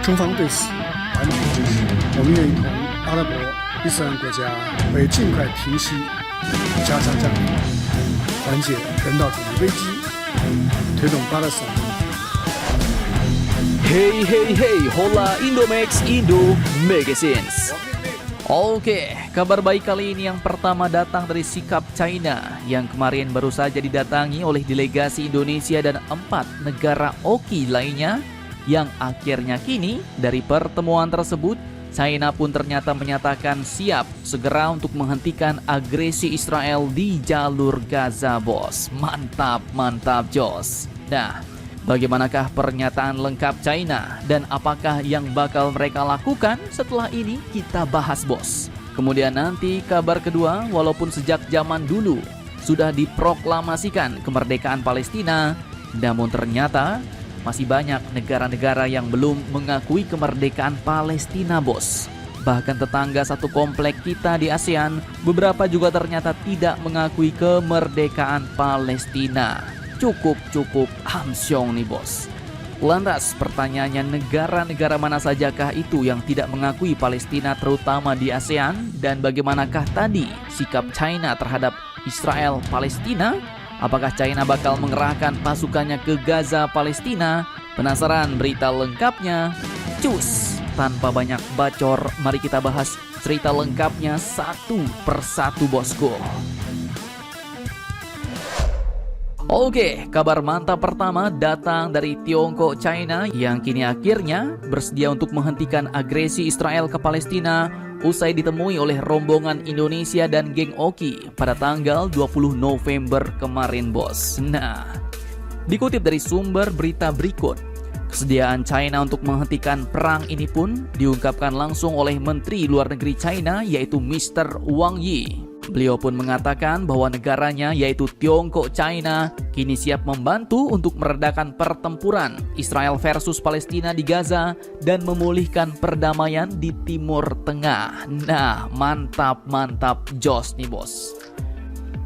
中方对此完全支持。我们愿意同阿拉伯伊斯兰国家为尽快平息加沙战争，缓解人道主义危机，推动巴勒斯坦问题。Hey hey hey, hola Indomax Indo Magazines. Oke, kabar baik kali ini yang pertama datang dari sikap China yang kemarin baru saja didatangi oleh delegasi Indonesia dan 4 negara oki lainnya, yang akhirnya kini dari pertemuan tersebut China pun ternyata menyatakan siap segera untuk menghentikan agresi Israel di jalur Gaza, bos. Mantap, mantap, Jos. Nah, bagaimanakah pernyataan lengkap China dan apakah yang bakal mereka lakukan setelah ini kita bahas, bos. Kemudian nanti kabar kedua, walaupun sejak zaman dulu sudah diproklamasikan kemerdekaan Palestina, namun ternyata masih banyak negara-negara yang belum mengakui kemerdekaan Palestina, bos. Bahkan tetangga satu komplek kita di ASEAN, beberapa juga ternyata tidak mengakui kemerdekaan Palestina. Cukup hamsyong nih, bos. Lantas pertanyaannya, negara-negara mana sajakah itu yang tidak mengakui Palestina terutama di ASEAN? Dan bagaimanakah tadi sikap China terhadap Israel Palestina? Apakah China bakal mengerahkan pasukannya ke Gaza Palestina? Penasaran berita lengkapnya? Cus! Tanpa banyak bacor, mari kita bahas cerita lengkapnya satu persatu, bosku. Oke, kabar mantap pertama datang dari Tiongkok China yang kini akhirnya bersedia untuk menghentikan agresi Israel ke Palestina usai ditemui oleh rombongan Indonesia dan geng Oki pada tanggal 20 November kemarin, bos. Nah, dikutip dari sumber berita berikut, kesediaan China untuk menghentikan perang ini pun diungkapkan langsung oleh Menteri Luar Negeri China, yaitu Mr. Wang Yi. Beliau pun mengatakan bahwa negaranya, yaitu Tiongkok China, kini siap membantu untuk meredakan pertempuran Israel versus Palestina di Gaza dan memulihkan perdamaian di Timur Tengah. Nah, mantap jos nih, bos.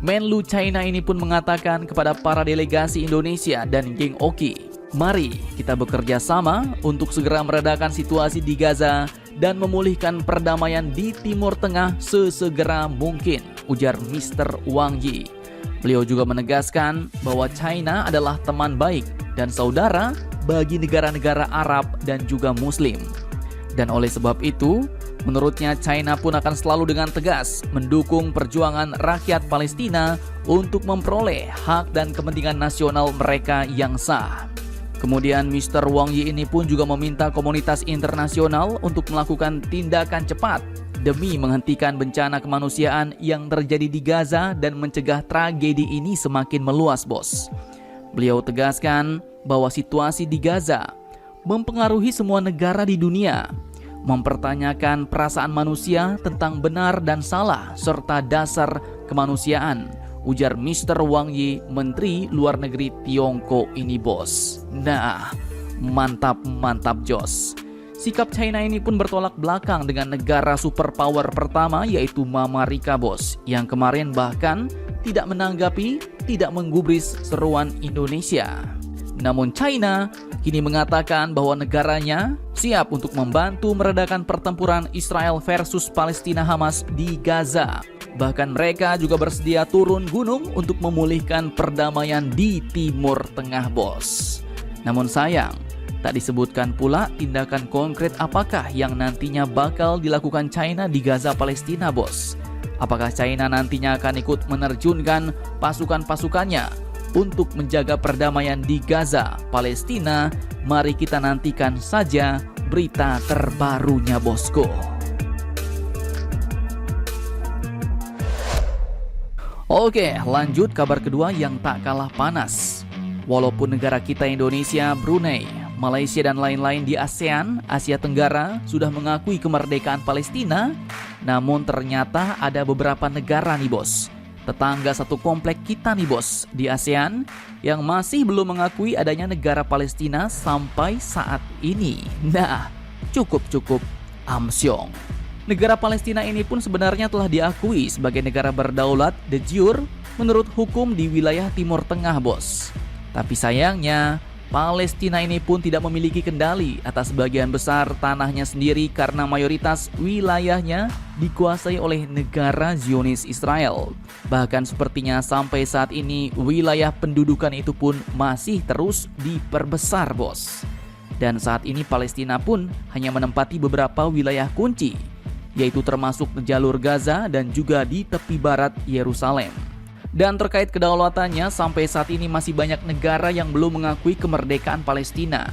Menlu China ini pun mengatakan kepada para delegasi Indonesia dan geng Oki, mari kita bekerja sama untuk segera meredakan situasi di Gaza dan memulihkan perdamaian di Timur Tengah sesegera mungkin, ujar Mr. Wang Yi. Beliau juga menegaskan bahwa China adalah teman baik dan saudara bagi negara-negara Arab dan juga Muslim. Dan oleh sebab itu, menurutnya China pun akan selalu dengan tegas mendukung perjuangan rakyat Palestina untuk memperoleh hak dan kepentingan nasional mereka yang sah. Kemudian Mr. Wang Yi ini pun juga meminta komunitas internasional untuk melakukan tindakan cepat demi menghentikan bencana kemanusiaan yang terjadi di Gaza dan mencegah tragedi ini semakin meluas, bos. Beliau tegaskan bahwa situasi di Gaza mempengaruhi semua negara di dunia, mempertanyakan perasaan manusia tentang benar dan salah serta dasar kemanusiaan, ujar Mr. Wang Yi, Menteri Luar Negeri Tiongkok ini, bos. Nah, mantap jos. Sikap China ini pun bertolak belakang dengan negara superpower pertama, yaitu Amerika, bos, yang kemarin bahkan tidak menanggapi, tidak menggubris seruan Indonesia. Namun China kini mengatakan bahwa negaranya siap untuk membantu meredakan pertempuran Israel versus Palestina Hamas di Gaza. Bahkan mereka juga bersedia turun gunung untuk memulihkan perdamaian di Timur Tengah, bos. Namun sayang, tak disebutkan pula tindakan konkret apakah yang nantinya bakal dilakukan China di Gaza Palestina, bos. Apakah China nantinya akan ikut menerjunkan pasukan-pasukannya untuk menjaga perdamaian di Gaza Palestina? Mari kita nantikan saja berita terbarunya, bosku. Oke, lanjut kabar kedua yang tak kalah panas. Walaupun negara kita Indonesia, Brunei, Malaysia dan lain-lain di ASEAN, Asia Tenggara sudah mengakui kemerdekaan Palestina, namun ternyata ada beberapa negara nih, bos, tetangga satu komplek kita nih, bos, di ASEAN yang masih belum mengakui adanya negara Palestina sampai saat ini. Nah, cukup amsyong. Negara Palestina ini pun sebenarnya telah diakui sebagai negara berdaulat de jure menurut hukum di wilayah Timur Tengah, bos. Tapi sayangnya Palestina ini pun tidak memiliki kendali atas bagian besar tanahnya sendiri karena mayoritas wilayahnya dikuasai oleh negara Zionis Israel. Bahkan sepertinya sampai saat ini wilayah pendudukan itu pun masih terus diperbesar, bos. Dan saat ini Palestina pun hanya menempati beberapa wilayah kunci, yaitu termasuk jalur Gaza dan juga di tepi barat Yerusalem. Dan terkait kedaulatannya, sampai saat ini masih banyak negara yang belum mengakui kemerdekaan Palestina.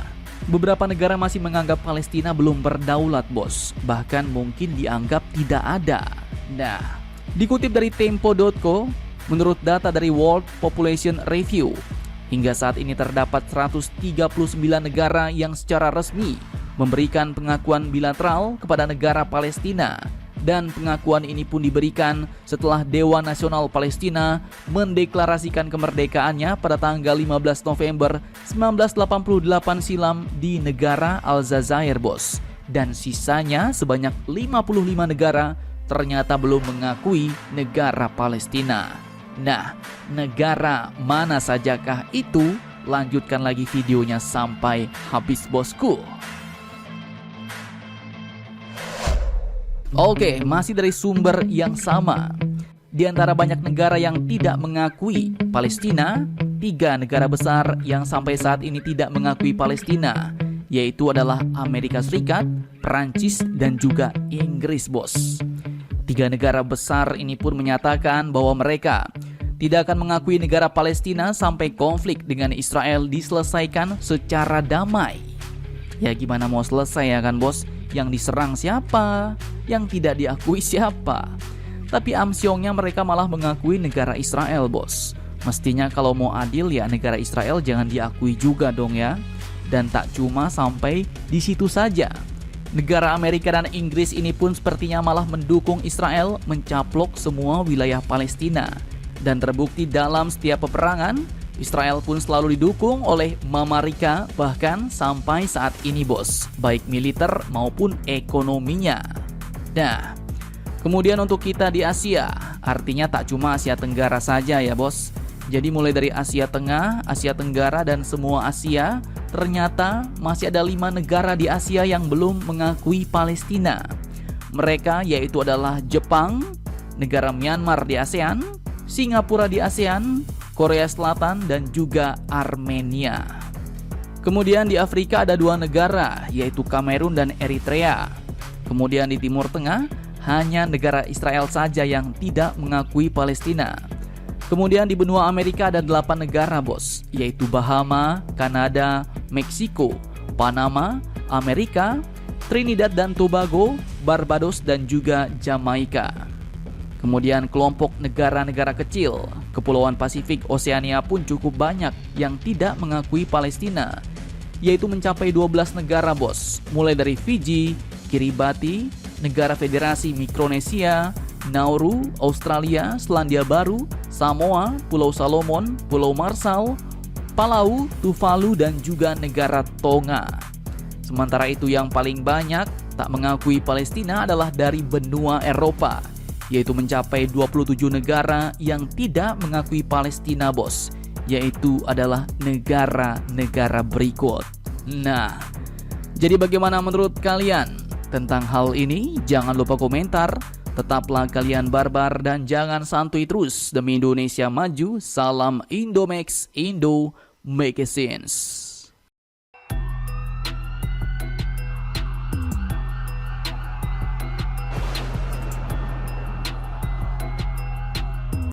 Beberapa negara masih menganggap Palestina belum berdaulat, bos. Bahkan mungkin dianggap tidak ada. Nah, dikutip dari Tempo.co, menurut data dari World Population Review, hingga saat ini terdapat 139 negara yang secara resmi memberikan pengakuan bilateral kepada negara Palestina. Dan pengakuan ini pun diberikan setelah Dewan Nasional Palestina mendeklarasikan kemerdekaannya pada tanggal 15 November 1988 silam di negara Aljazair, bos. Dan sisanya sebanyak 55 negara ternyata belum mengakui negara Palestina. Nah, negara mana sajakah itu? Lanjutkan lagi videonya sampai habis, bosku. Oke, masih dari sumber yang sama. Di antara banyak negara yang tidak mengakui Palestina, 3 negara besar yang sampai saat ini tidak mengakui Palestina, yaitu adalah Amerika Serikat, Perancis, dan juga Inggris, bos. 3 negara besar ini pun menyatakan bahwa mereka tidak akan mengakui negara Palestina sampai konflik dengan Israel diselesaikan secara damai. Ya gimana mau selesai ya kan, bos? Yang diserang siapa? Yang tidak diakui siapa? Tapi amsyongnya mereka malah mengakui negara Israel, bos. Mestinya kalau mau adil ya negara Israel jangan diakui juga dong ya. Dan tak cuma sampai di situ saja. Negara Amerika dan Inggris ini pun sepertinya malah mendukung Israel mencaplok semua wilayah Palestina. Dan terbukti dalam setiap peperangan, Israel pun selalu didukung oleh Amerika bahkan sampai saat ini, bos, baik militer maupun ekonominya. Nah, kemudian untuk kita di Asia, artinya tak cuma Asia Tenggara saja ya, bos. Jadi mulai dari Asia Tengah, Asia Tenggara, dan semua Asia, ternyata masih ada 5 negara di Asia yang belum mengakui Palestina. Mereka yaitu adalah Jepang, negara Myanmar di ASEAN, Singapura di ASEAN, Korea Selatan, dan juga Armenia. Kemudian di Afrika ada 2 negara, yaitu Kamerun dan Eritrea. Kemudian di Timur Tengah, hanya negara Israel saja yang tidak mengakui Palestina. Kemudian di benua Amerika ada 8 negara, bos, yaitu Bahama, Kanada, Meksiko, Panama, Amerika, Trinidad dan Tobago, Barbados, dan juga Jamaika. Kemudian kelompok negara-negara kecil, Kepulauan Pasifik Oseania pun cukup banyak yang tidak mengakui Palestina, yaitu mencapai 12 negara, bos. Mulai dari Fiji, Kiribati, Negara Federasi Mikronesia, Nauru, Australia, Selandia Baru, Samoa, Pulau Salomon, Pulau Marshall, Palau, Tuvalu, dan juga negara Tonga. Sementara itu yang paling banyak tak mengakui Palestina adalah dari benua Eropa, yaitu mencapai 27 negara yang tidak mengakui Palestina, bos, yaitu adalah negara-negara berikut. Nah, jadi bagaimana menurut kalian tentang hal ini? Jangan lupa komentar. Tetaplah kalian barbar dan jangan santuy terus demi Indonesia maju. Salam Indomax, Indo Make Sense.